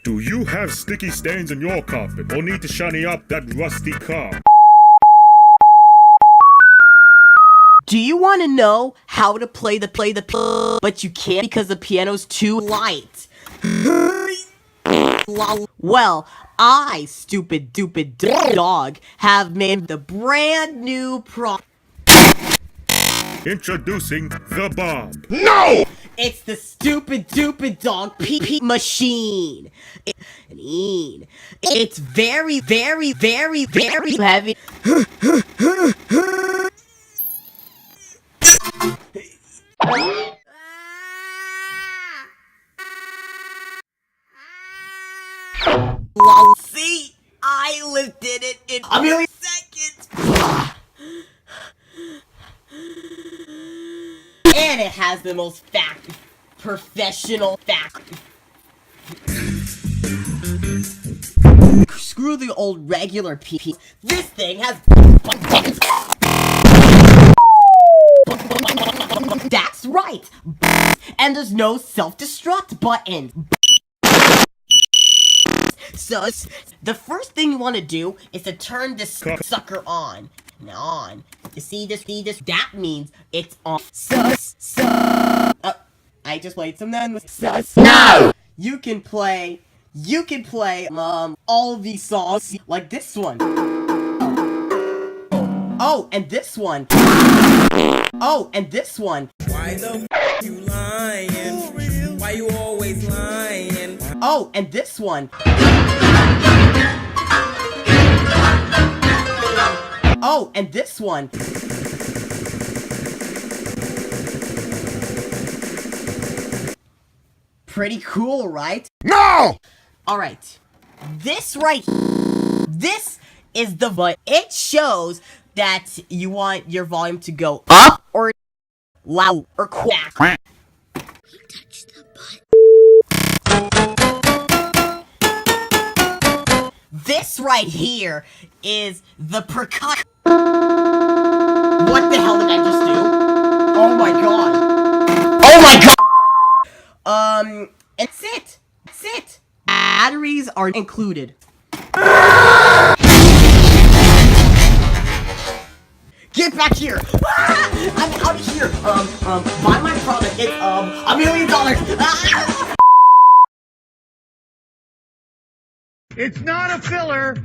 Do you have sticky stains on your carpet or need to shiny up that rusty car? Do you want to know how to play the but you can't because the piano's too light? Well, I, stupid dog, have made the brand new Introducing the bomb. No! It's the stupid dog pee machine. It's very heavy. See, I lifted it in a million seconds. And it has the most professional Screw the old regular PP. This thing has That's right. And there's no self-destruct button. So, the first thing you want to do is to turn this sucker on. On. You see this? That means it's on. I just played some nuns. No! You can play all these songs like this one. Oh, and this one. Oh, and this one. Why the f you lying? Why you always lying? Oh, and this one. Oh, and this one. Pretty cool, right? No! Alright. This is the but it shows that you want your volume to go up or loud or quack. Touch the button. This right here is the percussion. What the hell did I just do? Oh my god. Oh my god! And sit. Batteries are included. Get back here! Ah! I'm out of here! Buy my product, it's, $1 million! Ah! It's not a filler.